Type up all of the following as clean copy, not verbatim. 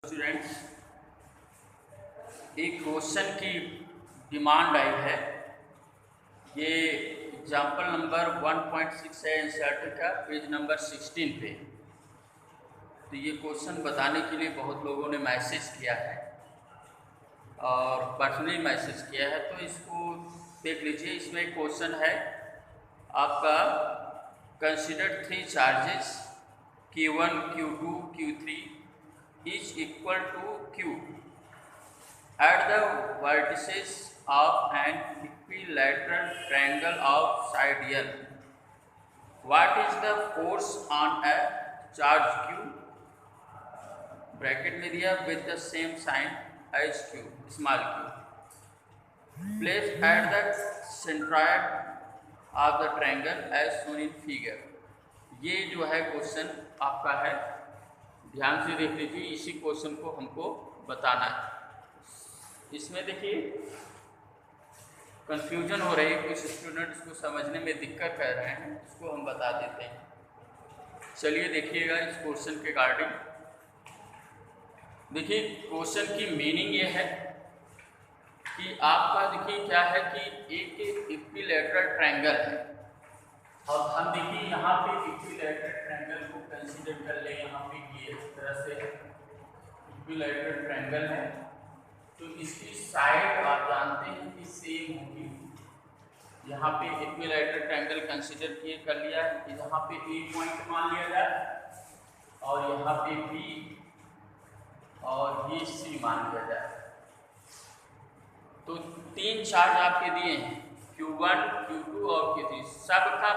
Students, एक question की demand आई है। ये एग्जाम्पल नंबर 1.6 है एनसीईआरटी का, पेज नंबर 16 पे। तो ये क्वेश्चन बताने के लिए बहुत लोगों ने मैसेज किया है और पर्सनली मैसेज किया है, तो इसको देख लीजिए। इसमें एक क्वेश्चन है आपका, consider 3 charges Q1, Q2, Q3 is equal to Q at the vertices of an equilateral triangle of side L. What is the force on a charge Q? Bracket में दिया with the same sign as Q, small q. Placed at the centroid of the triangle as shown in figure. ये जो है question आपका है, ध्यान से देख लीजिए। इसी क्वेश्चन को हमको बताना है। इसमें देखिए कंफ्यूजन हो रही है, कुछ स्टूडेंट्स को समझने में दिक्कत कर रहे हैं, इसको हम बता देते हैं। चलिए देखिएगा इस क्वेश्चन के रिगार्डिंग। देखिए क्वेश्चन की मीनिंग ये है कि आपका देखिए क्या है कि एक इक्विलैटरल ट्रायंगल है। अब हम देखिए यहाँ पे इक्विलैटरल ट्रायंगल को कंसीडर कर ले। यहाँ पे ये इस तरह से इक्विलैटरल ट्रायंगल है, तो इसकी साइड आप जानते हैं कि सेम होगी। यहाँ पे इक्विलैटरल ट्रायंगल कंसीडर किए कर लिया है। यहाँ पे ए पॉइंट मान लिया जाए और यहाँ पे बी और ये सी मान लिया जाए। तो 3 चार्ज आपके दिए हैं, Q1, Q2 और Q3। सबका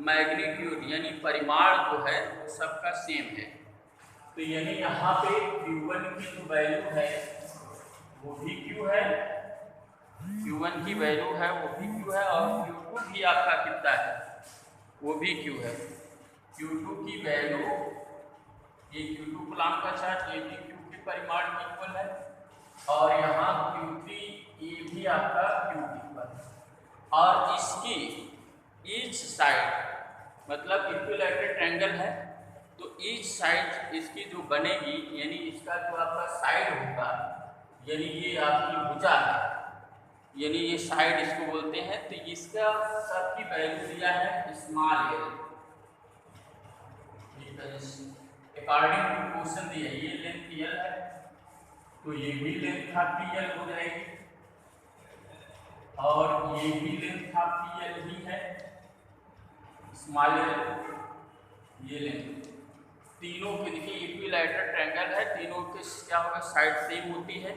मैग्नीट्यूड यानी परिमाण जो है सबका सेम है। तो यानी यहाँ पे Q1 की जो वैल्यू है वो भी Q है, Q1 की वैल्यू है वो भी Q है, और Q2 भी आपका कितना है वो भी Q है। Q2 की वैल्यू, ये Q2 कूलम्ब का चार्ज, ये भी Q के परिमाण इक्वल है, और यहाँ Q3 ये भी आपका Q इक्वल है। और इसकी ईच साइड, मतलब इक्विलैटरल ट्रायंगल है तो ईच साइड इसकी जो बनेगी, यानी इसका जो आपका साइड होगा, यानी ये आपकी भुजा है, यानी ये साइड इसको बोलते हैं। तो इसका सबकी वैल्यू दिया है small L. According to question दिया ये लेंथ एल है, तो ये भी लेंथ आपकी एल हो जाएगी, और ये भी लेंथ आपकी एल ही है, स्मॉल एल, ये लेंथ। तीनों के देखिए इक्विलैटरल ट्रायंगल है, तीनों के क्या होगा, साइड सेम होती है।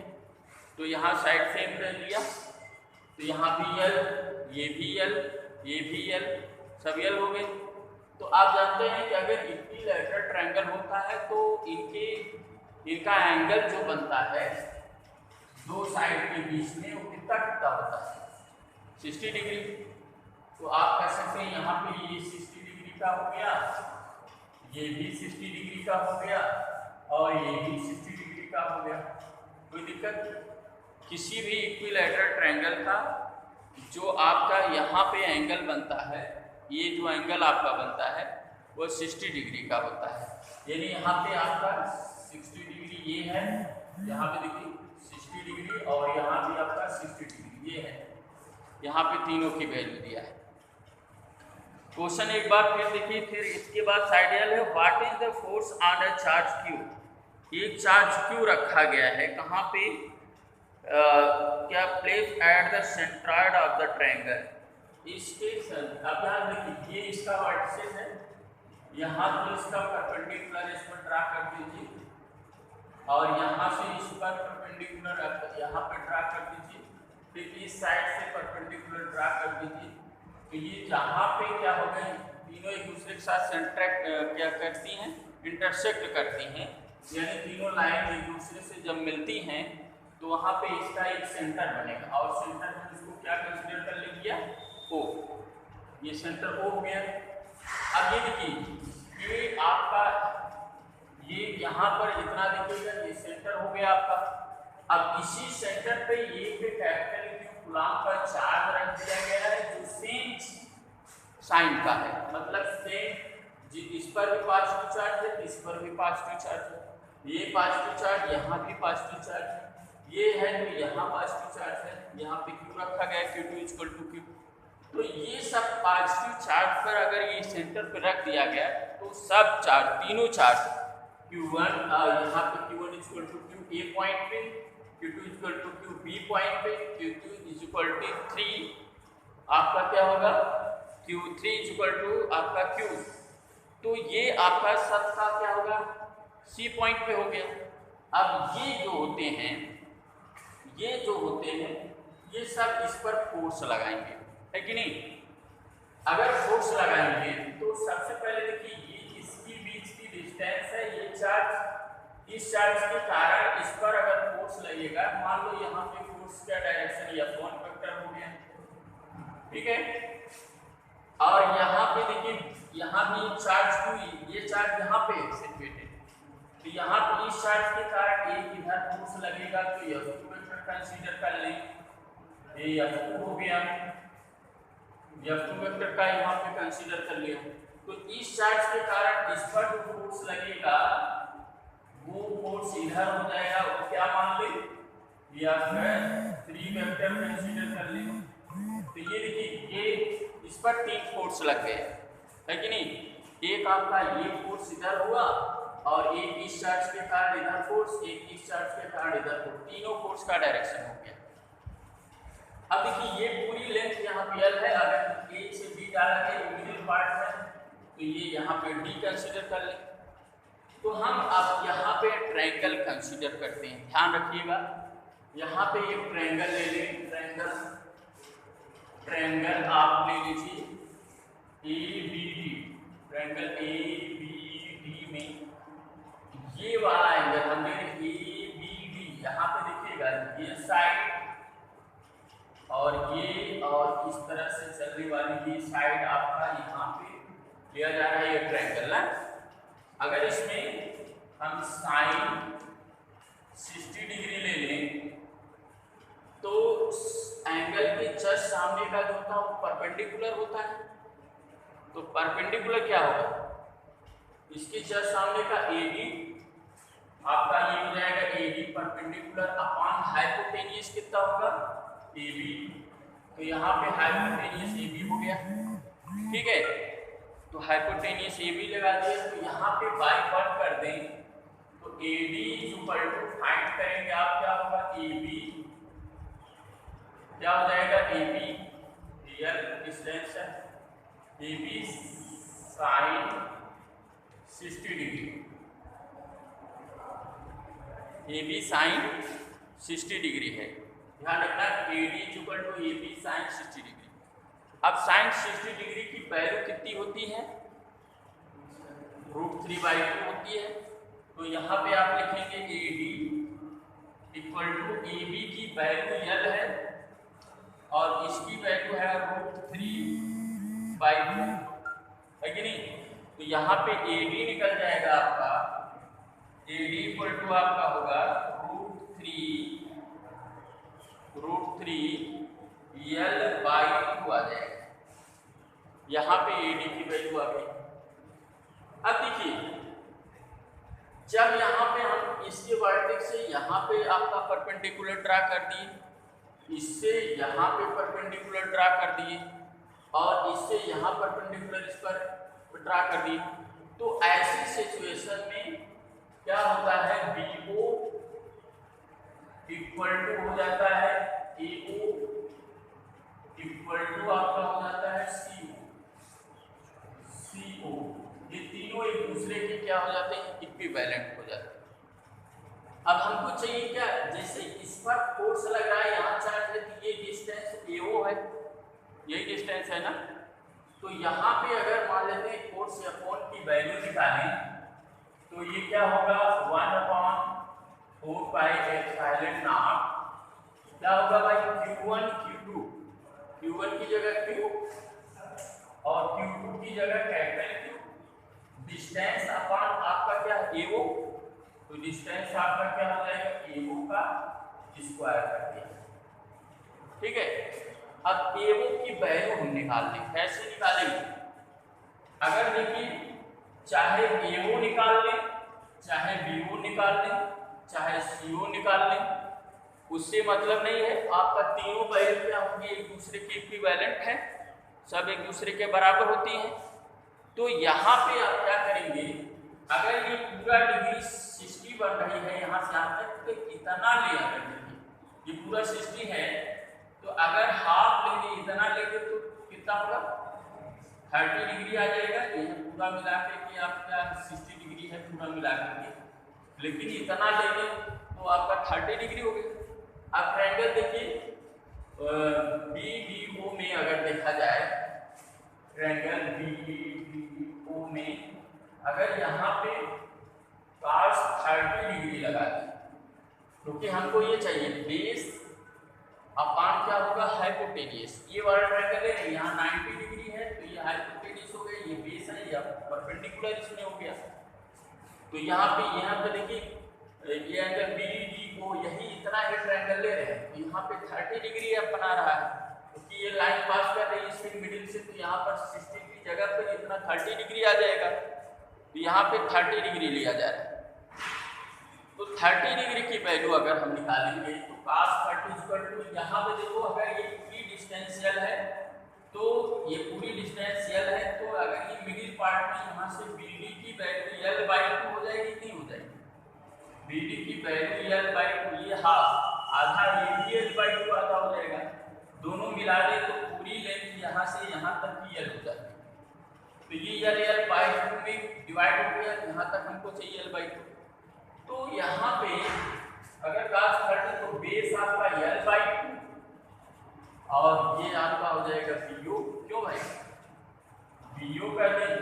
तो यहाँ साइड सेम रह लिया, तो यहाँ भी एल, ये भी एल, ये भी एल, सब एल हो गए। तो आप जानते हैं कि अगर इक्विलैटरल ट्रायंगल होता है तो इनका एंगल जो बनता है दो साइड के बीच में वो कितना होता है, 60 डिग्री। तो आप कह सकते हैं यहाँ पे ये 60 डिग्री का हो गया, ये भी 60 डिग्री का हो गया, और ये भी 60 डिग्री का हो गया। कोई दिक्कत? किसी भी इक्विलैटरल ट्रायंगल का जो आपका यहाँ पे एंगल बनता है, ये जो एंगल आपका बनता है वो 60 डिग्री का होता है। यानी यहाँ पे आपका 60 डिग्री ये है, यहाँ पे देखिए 60 डिग्री, और यहाँ भी आपका 60 डिग्री ये है। यहाँ पे तीनों की वैल्यू दिया है। क्वेश्चन एक बार फिर देखिए, फिर इसके बाद साइड एल है। What is the force on a charge Q? एक चार्ज Q रखा गया है कहाँ पे, क्या place at the centroid of the triangle. इसके अब यहाँ देखिए ये इसका वर्टिसेस है, यहाँ तो इसका परपेंडिकुलर इस पर ड्रा कर दीजिए, और यहाँ से इस पर परपेंडिकुलर यहाँ पर ड्रा कर दीजिए, फिर इस साइड से परपेंडिकुलर ड्रा कर दीजिए। तो ये जहाँ पे क्या हो गए, तीनों एक दूसरे के साथ सेंट्रैक्ट क्या करती हैं, इंटरसेक्ट करती हैं, यानी तीनों लाइन एक दूसरे से जब मिलती हैं तो वहाँ पे इसका एक सेंटर बनेगा, और सेंटर में इसको क्या कंसीडर कर लीजिए, O। ये सेंटर O हो गया। अब ये देखिए ये आपका, ये यहाँ पर इतना दिखेगा, ये सेंटर हो गया आपका। अब इसी सेंटर पे ये पे कैपिटल Q कूलम्ब का चार्ज रख दिया गया है, जो सेम साइन का है, मतलब सेम, इस पर भी पॉजिटिव चार्ज है, इस पर भी पॉजिटिव चार्ज है। ये पॉजिटिव चार्ज, यहाँ भी पॉजिटिव चार्ज है, ये है तो यहाँ पॉजिटिव चार्ज है, यहाँ पे क्यू रखा गया Q2 इक्वल टू Q। तो ये सब पॉजिटिव चार्ज पर अगर ये सेंटर पर रख दिया गया तो सब चार्ज, तीनों चार्ज Q1 यहाँ पे Q1 equal to Q A point पे, Q2 equal to Q B point पे, Q2 इक्वल टू 3 आपका क्या होगा, Q3 इक्वल टू आपका Q। तो ये आपका सबका क्या होगा, C पॉइंट पे हो गया। अब ये जो होते हैं, ये सब इस पर फोर्स लगाएंगे, है कि नहीं। अगर फोर्स लगाएंगे तो सबसे पहले देखिए ये इसकी बीच की डिस्टेंस है, ये चार्ज, इस चार्ज के कारण इस पर अगर फोर्स लगेगा, मान लो यहाँ पे फोर्स का डायरेक्शन F1 वेक्टर हो गया, ठीक है। और यहाँ पे देखिए यहाँ भी चार्ज हुई, ये चार्ज यहाँ पे सिचुएटेड है, तो यहाँ पे इस चार्ज के कारण एक इधर फोर्स लगेगा, तो F2 वेक्टर कंसीडर कर लें, ये F2 हो गया, F2 वेक्टर का यहाँ पे कंसीडर कर लिया। तो इस चार्ज के कारण इस पर जो फोर्स लगेगा वो फोर्स इधर हो जाएगा, वो क्या मान ले, या F3 वेक्टर कंसीडर कर ले। तो ये देखिए ये इस पर 3 फोर्स लग गए, है कि नहीं। एक आपका ये फोर्स इधर हुआ और एक इस चार्ज के कारण इधर फोर्स, एक इस चार्ज के कारण इधर फोर्स, तीनों फोर्स का डायरेक्शन हो गया। अब देखिए ये पूरी लेंथ यहाँ पे L है, अगर A से B डाला है, ये मिडिल पार्ट है, तो ये यहाँ पे D कंसीडर कर ले। तो हम अब यहाँ पे ट्रायंगल कंसीडर करते हैं, ध्यान रखिएगा। यहाँ पे एक ट्रायंगल ले लें, ट्रायंगल आप ले लीजिए ABD, ट्रायंगल ABD में ये वाला एंगल हमने ABD, यहाँ पे देखिएगा ये साइड और ये और इस तरह से चलने वाली ये साइड आपका यहाँ पे लिया जा रहा है, ये ट्रायंगल है। अगर इसमें हम साइन 60 डिग्री ले लें तो एंगल के जस्ट सामने का जो होता है वो परपेंडिकुलर होता है। तो परपेंडिकुलर क्या होगा, इसके जस्ट सामने का AD आपका ये हो जाएगा AD परपेंडिकुलर अपॉन हाइपोटेनियस कितना होगा AB। तो यहाँ पे हाइपोटेनियस AB हो गया, ठीक है। तो हाइपोटेनियस AB लगा दिया, तो यहाँ पे बाई पार्ट कर दें तो AD इक्वल टू फाइंड करेंगे आप, क्या होगा AB क्या हो जाएगा, AB रियल डिस्टेंस है, AB sine 60 degree, AB sine 60 degree है। ध्यान रखना AD equal to AB sine 60 degree. अब साइन 60 डिग्री की वैल्यू कितनी होती है, √3/2 होती है। तो यहाँ पे आप लिखेंगे AD इक्वल टू AB की वैल्यू L है और इसकी वैल्यू है √3/2, है कि नहीं। तो यहाँ पे AD निकल जाएगा आपका, AD इक्वल टू आपका होगा √3 L/2 आ जाएगा। यहाँ पे AD की वैल्यू आ गई। अब देखिए जब यहाँ पे हम इसके वर्टेक्स से यहाँ पे आपका परपेंडिकुलर ड्रा कर दिए, इससे यहाँ पे परपेंडिकुलर ड्रा कर दिए और इससे यहाँ परपेंडिकुलर इस पर ड्रा कर दिए, तो ऐसी सिचुएशन में क्या होता है, BO इक्वल टू हो जाता है AO इक्वल टू आपका हो जाता है CO। ये तीनों एक दूसरे के क्या हो जाते हैं, इक्विवेलेंट हो जाते हैं। अब हमको चाहिए क्या, जैसे इस पर फोर्स लग रहा है, यहाँ चार्ज है, तो ये डिस्टेंस AO है, यही डिस्टेंस है ना। तो यहाँ पे अगर मान लेते हैं फोर्स अपॉन की वैल्यू निकालें तो ये क्या होगा, 1/4 पाई एप्सिलॉन नॉट, क्या होगा भाई, Q1 Q1 की जगह Q और Q2 की जगह कैपिटल Q, डिस्टेंस अपॉन आपका क्या AO, तो डिस्टेंस आपका क्या हो जाएगा AO का स्क्वायर कर दिया, ठीक है। अब AO की वैल्यू हम निकाल लें, कैसे निकालेंगे, अगर देखिए चाहे AO निकाल लें चाहे BO निकाल लें चाहे CO निकाल लें, उससे मतलब नहीं है। आपका तीनों वैल्यू क्या होंगी, एक दूसरे के इक्विवेलेंट है, सब एक दूसरे के बराबर होती हैं। तो यहाँ पे आप क्या करेंगे, अगर ये पूरा डिग्री 60 बन रही है यहाँ से यहाँ तक, तो इतना ले आकर ये पूरा 60 है, तो अगर हाफ लेंगे इतना लेंगे तो कितना होगा, 30 डिग्री आ जाएगा। ये पूरा मिला के आपका 60 डिग्री है पूरा मिला करके, लेकिन इतना लेंगे तो आपका 30 डिग्री हो गया। आप ट्रायंगल देखिए BDO में अगर देखा जाए, ट्रायंगल BDO में अगर यहाँ पे cos 30 डिग्री लगा दें, क्योंकि हमको ये चाहिए बेस अपान क्या होगा, हाइपोटेनियस। ये वाला ट्रायंगल है यहाँ 90 डिग्री है, तो ये हाइपोटेनियस हो गया, ये बेस है, या परपेंडिकुलर इसमें हो गया। तो यहाँ पे देखिए ये एंगल BDO यही इतना ही ट्रायंगल ले रहे हैं, तो यहाँ पे 30 डिग्री अब बना रहा है, क्योंकि ये लाइन पास कर रही है इसके मिडिल से, तो यहाँ पर 60 की जगह पर इतना 30 डिग्री आ जाएगा, तो यहाँ पे 30 डिग्री लिया जा रहा है। तो 30 डिग्री की वैल्यू अगर हम निकालेंगे तो cos 30 यहाँ पे देखो, अगर ये पूरी डिस्टेंशियल है तो ये पूरी डिस्टेंशियल है, तो अगर ये मिडिल पार्ट में यहाँ से BD की वैल्यू L/2 हो जाएगी, नहीं हो जाएगी। BD की वैल्यू L/2, ये हाफ आधा, ये भी L/2 आधा हो जाएगा, दोनों मिला दे तो पूरी लेंथ यहाँ से यहाँ तक की L हो जाती है। तो ये L/2 में डिवाइड हो गया, यहाँ तक हमको चाहिए L/2। तो यहाँ पे अगर cos 30 तो बेस आपका L/2 और ये आपका हो जाएगा BO। क्यों भाई, BO कर दें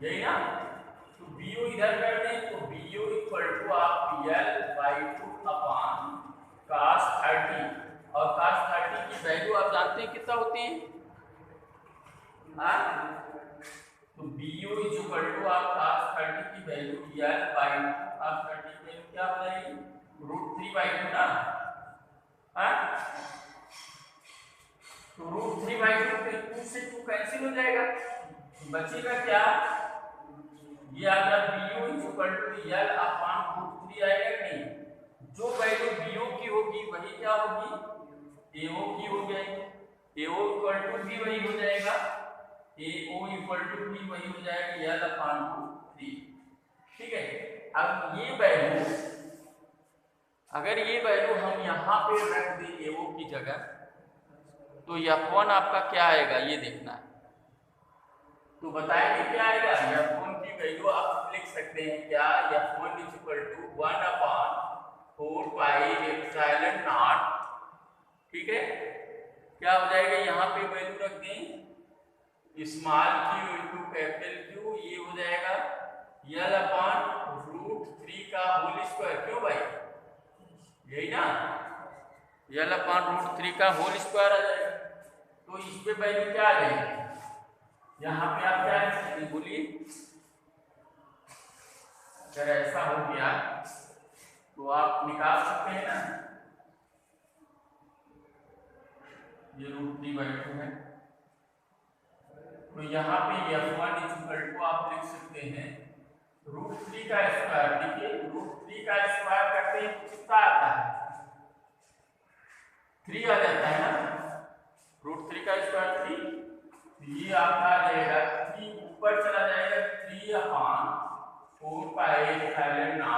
यही ना, तो BO इधर कर दें तो BO इक्वल टू आप L/2 अपान cos 30, और cos 30 की वैल्यू आप जानते हैं कितना होती है, तो BO इज इक्वल टू आप cos 30 की वैल्यू L/2 cos 30 की वैल्यू क्या हो जाएगी, √3/2 ना, तो √3/2 पे 2 से 2 कैंसिल हो जाएगा, बचेगा क्या, ये आपका BO is equal to L upon √3 आएगा नहीं, जो वैल्यू BO की होगी वही क्या होगी, AO की हो जाएगी, AO इक्वल टू भी वही हो जाएगा, AO इक्वल टू भी वही हो जाएगा L अपान √3। ठीक है, अब ये वैल्यू, अगर ये वैल्यू हम यहाँ पे रख दें AO की जगह, तो F1 आपका क्या आएगा ये देखना है। तो बताएंगे क्या आएगा, F1 की वैल्यू आप लिख सकते हैं क्या, F1 इज इक्वल टू 1/4πε0। ठीक है, क्या हो जाएगा, यहाँ पे वैल्यू रख दें small q into capital Q, ये हो जाएगा L अपान √3 का होल स्क्वायर। क्यों भाई, यही ना, L अपान √3 का होल स्क्वायर आ जाएगा। तो इस पे वैल्यू क्या आ जाएगी, यहाँ पे आप क्या लिख सकते हैं बोलिए, अगर ऐसा हो गया तो आप निकाल सकते हैं ना, ये √3/2 है, तो यहाँ पे F1 इज इक्वल टू आप लिख सकते हैं √3 का स्क्वायर। देखिए √3 का स्क्वायर करते हैं कितना आता है, 3 आ जाता है ना, √3 का स्क्वायर 3, ये आपका आ जाएगा 3 ऊपर चला जाएगा 3 upon 4πε0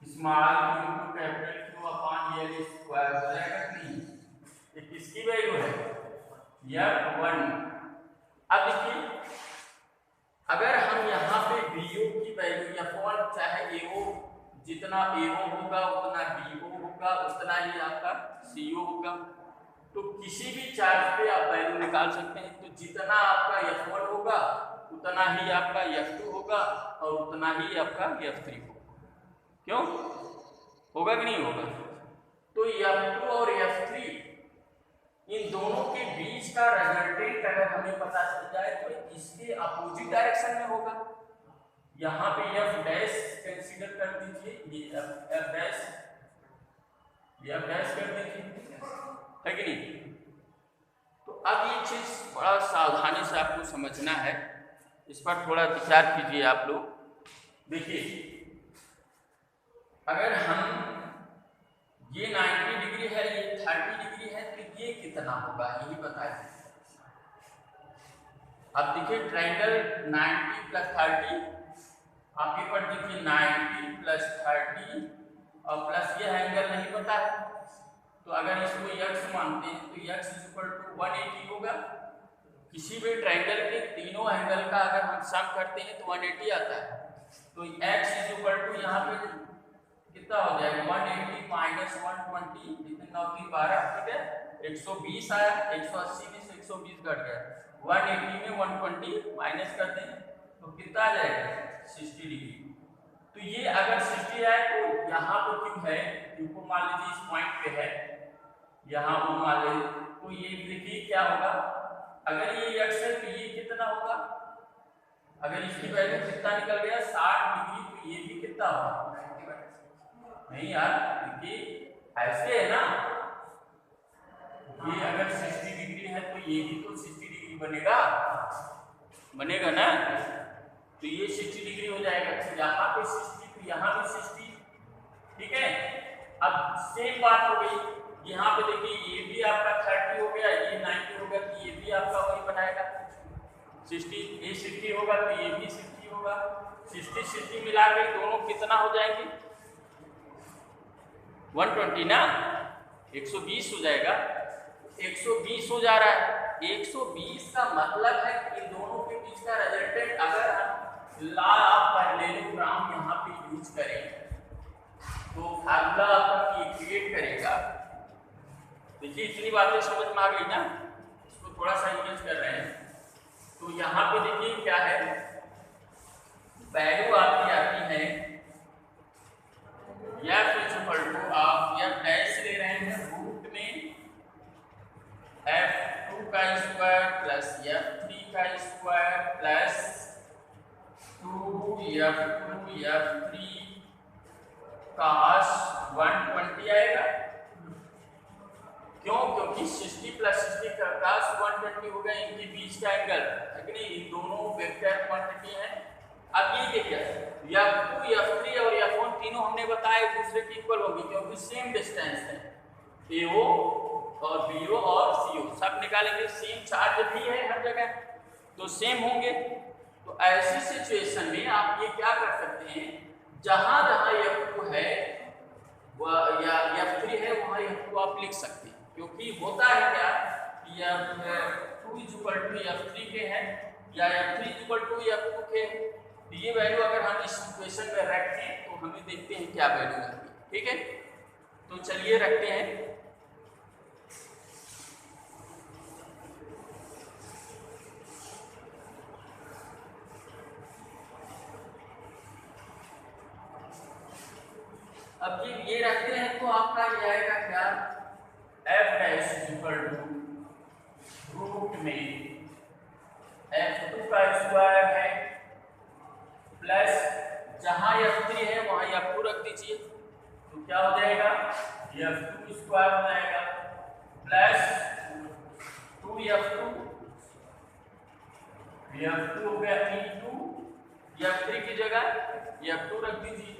small q into capital Q upon L square हो जाएगा 3। ये किसकी वैल्यू है, F1। अब देखिए, अगर हम यहाँ पे BO की वैल्यू F1 चाहे AO, जितना AO होगा उतना BO होगा, उतना ही आपका CO होगा, तो किसी भी चार्ज पे आप वैल्यू निकाल सकते हैं। तो जितना आपका F1 होगा उतना ही आपका F2 होगा और उतना ही आपका F3 होगा। क्यों होगा कि नहीं होगा, तो F2 और F3 इन दोनों के बीच का रिजल्टेंट अगर हमें पता चल जाए तो इसके अपोजिट डायरेक्शन में होगा। यहाँ पे F डैश कंसीडर कर दीजिए, ये F डैश कर दीजिए, है कि नहीं। तो अब ये चीज़ बड़ा सावधानी से आपको समझना है, इस पर थोड़ा विचार कीजिए आप लोग। देखिए अगर हम ये 90 डिग्री है, ये 30 डिग्री है, तो ये कितना होगा यही बताइए। अब देखिए ट्रायंगल 90 प्लस 30, आपके पर देखिए 90 प्लस 30 और प्लस ये एंगल नहीं पता है, तो अगर इसको x मानते हैं तो x इक्वल टू 180 होगा। किसी भी ट्रायंगल के तीनों एंगल का अगर हम सम करते हैं तो 180 आता है, तो x इक्वल टू यहाँ पे कितना हो जाएगा 180 माइनस 120, कितने 9 की 12, ठीक है 120 आया, 180 में से 120 घट गया, 180 में 120 माइनस करते हैं तो कितना आ जाएगा 60 डिग्री। तो ये अगर 60 आए तो यहाँ पे क्यों है, क्योंकि मान लीजिए इस पॉइंट पे है, यहाँ वो मान लीजिए, तो ये देखिए क्या होगा, अगर ये x है तो ये कितना होगा, अगर इसकी वैल्यू कितना निकल गया 60 डिग्री, तो ये भी कितना होगा, नहीं यार देखिए ऐसे है ना, ये अगर 60 डिग्री है तो ये भी तो 60 डिग्री बनेगा, बनेगा ना, तो ये 60 डिग्री हो जाएगा, तो यहाँ पे 60 तो यहाँ भी 60, ठीक है। अब सेम बात हो गई, यहाँ पे देखिए ये भी आपका 30 हो गया, ये 90 हो गया, तो ये भी आपका वही बनाएगा 60, ये 60 होगा तो ये भी 60 होगा, 60 मिला के दोनों कितना हो जाएंगे 120 ना, 120 हो जाएगा, 120 हो जा रहा है, 120 का मतलब है कि इन दोनों के बीच का रिजल्टेंट अगर हम लॉ ऑफ पैरेललोग्राम यहाँ पे यूज करें तो फार्मूला आपका क्रिएट करेगा। देखिए इतनी बातें समझ में आ गई ना, इसको थोड़ा सा यूज कर रहे हैं, तो यहाँ पे देखिए क्या है, वैल्यू आपकी आती है f इक्वल टू आप f डैश ले रहे हैं रूट में f2 का स्क्वायर प्लस f3 का square plus 2f2 f3 cos 120 आएगा, क्यों, क्योंकि 60 प्लस 60 का cos 120 हो गया, इनके बीच का एंगल है कि नहीं, इन दोनों वेक्टर क्वांटिटी है। अब ये देखिए f2 f3 और f1 तीनों हमने बताया एक दूसरे के इक्वल होंगे, क्योंकि सेम डिस्टेंस है, AO और BO और CO सब निकालेंगे, सेम चार्ज भी है हर जगह तो सेम होंगे। तो ऐसी सिचुएशन में आप ये क्या कर सकते हैं, जहां जहां f2 है या f3 है वहां f2 आप लिख सकते हैं, क्योंकि होता है क्या कि f2 f3 के है या f3 f2 के, तो ये वैल्यू अगर हम इस इक्वेशन में रखें तो हमें देखते हैं क्या वैल्यू आती है, ठीक है। तो चलिए रखते हैं, अब ये रखते हैं तो आपका ये आएगा क्या, f dash equal to root में f2 का स्क्वायर है प्लस जहां f3 है वहां f2 रख दीजिए, तो क्या हो जाएगा f2 स्क्वायर हो जाएगा प्लस 2f2 हो गया इंटू f3 की जगह f2 रख दीजिए,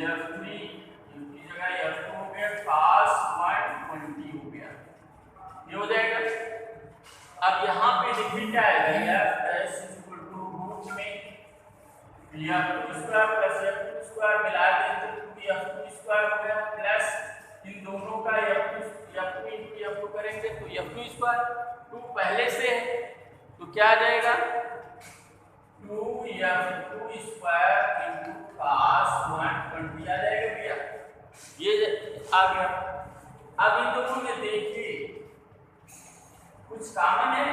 f3 की जगह f2 हो गया cos 120 हो गया, ये हो जाएगा। अब यहाँ पे देखिए क्या आएगा, f dash equal to root में f2 square plus f2 square मिला देते तो f2 स्क्वायर हो गया प्लस इन दोनों का f2 इंटू f2 करेंगे तो f2 स्क्वायर, 2 पहले से है तो क्या आ जाएगा 2f2 स्क्वायर इंटू cos 120 आ जाएगा भैया, ये आ गया। अब इन दोनों में देखिए कुछ कॉमन है,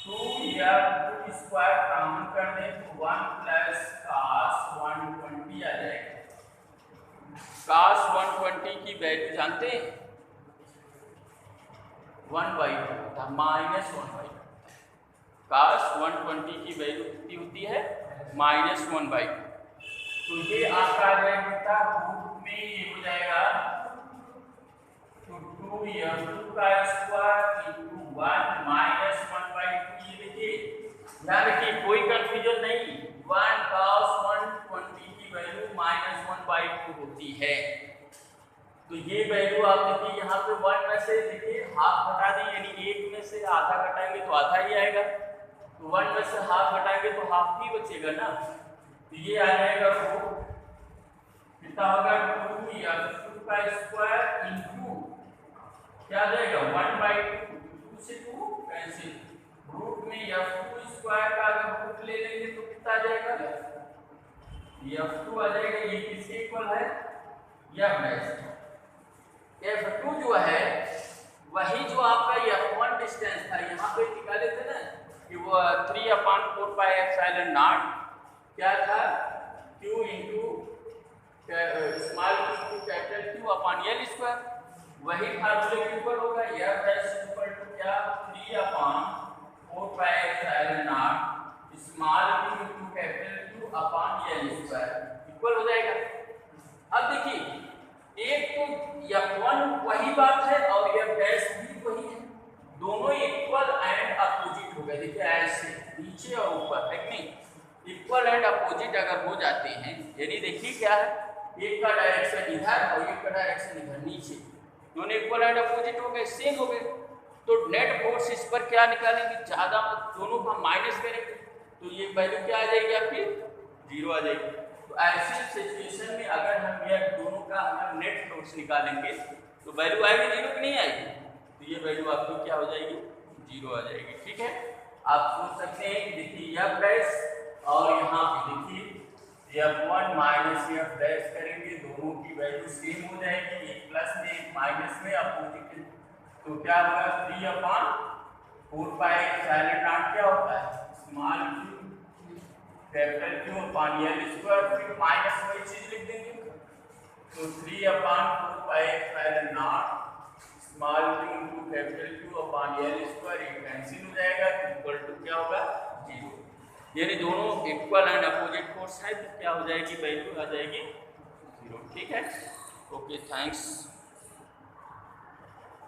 2f2 स्क्वायर कॉमन कर दें तो 1 प्लस cos 120 आ जाएगा। cos 120 की वैल्यू जानते हैं 1/2 था, -1/2, cos 120 की वैल्यू कितनी होती है -1/2, तो ये आपका आ जाएगा रूट में ये हो जाएगा तो 2f2 का स्क्वायर इंटू 1 -1/2, ये देखिए ध्यान रखिए कोई कंफ्यूजन नहीं, 1 cos 120 की वैल्यू -1/2 होती है। तो ये वैल्यू आप देखिए यहाँ पे 1 में से देखिए हाफ घटा दी, यानी 1 में से आधा घटाएंगे तो आधा ही आएगा, तो 1 में से हाफ घटाएंगे तो हाफ ही बचेगा ना। तो ये आ जाएगा वो कितना होगा 2f2 का स्क्वायर इनटू क्या देगा 1/2, 2 से 2 कैंसिल, रूट में f2 स्क्वायर का अगर रूट ले लेंगे तो कितना आ जाएगा f2 आ जाएगा। ये किसके इक्वल है f डैश, f2 जो है वही जो आपका f1 डिस्टेंस था यहाँ पे निकाले थे ना कि वो 3/4 पाई एप्सिलॉन नॉट क्या था q into small q into capital Q upon L square, वही फार्मूले के ऊपर होगा f डैश इक्वल टू क्या 3/4 pi epsilon not small q into capital Q upon L square equal हो जाएगा। अब देखिए एक तो f1 वही बात है और f डैश भी वही है, दोनों इक्वल एंड अपोजिट हो गए। देखिए ऐसे नीचे और ऊपर है कि नहीं, इक्वल एंड अपोजिट अगर हो जाते हैं, यानी देखिए क्या है एक का डायरेक्शन इधर और एक का डायरेक्शन इधर नीचे, दोनों इक्वल एंड अपोजिट हो गए, सेम हो गए, तो नेट फोर्स इस पर क्या निकालेंगे, ज्यादा दोनों का माइनस करेंगे तो ये वैल्यू क्या आ जाएगी आपकी 0 आ जाएगी। तो ऐसी सिचुएशन में अगर हम ये दोनों का हम नेट फोर्स निकालेंगे तो वैल्यू आएगी 0 कि नहीं आएगी, तो ये वैल्यू आपकी क्या हो जाएगी 0 आ जाएगी। ठीक है, आप सोच सकते हैं कि देखिए f डैश और यहाँ पे देखिए f1 माइनस f डैश करेंगे, दोनों की वैल्यू सेम हो जाएगी, एक प्लस में एक माइनस में अपोजिट, तो क्या होगा 3/4 पाई एप्सिलॉन नॉट क्या होता है small q capital Q upon L square, फिर माइनस वही चीज लिख देंगे, तो 3/4 pi epsilon not small q into capital Q upon L square, ये कैंसिल हो जाएगा, इक्वल टू क्या होगा 0, यानी दोनों इक्वल एंड अपोजिट फोर्स है तो क्या हो जाएगी वैल्यू आ जाएगी 0। ठीक है, ओके थैंक्स।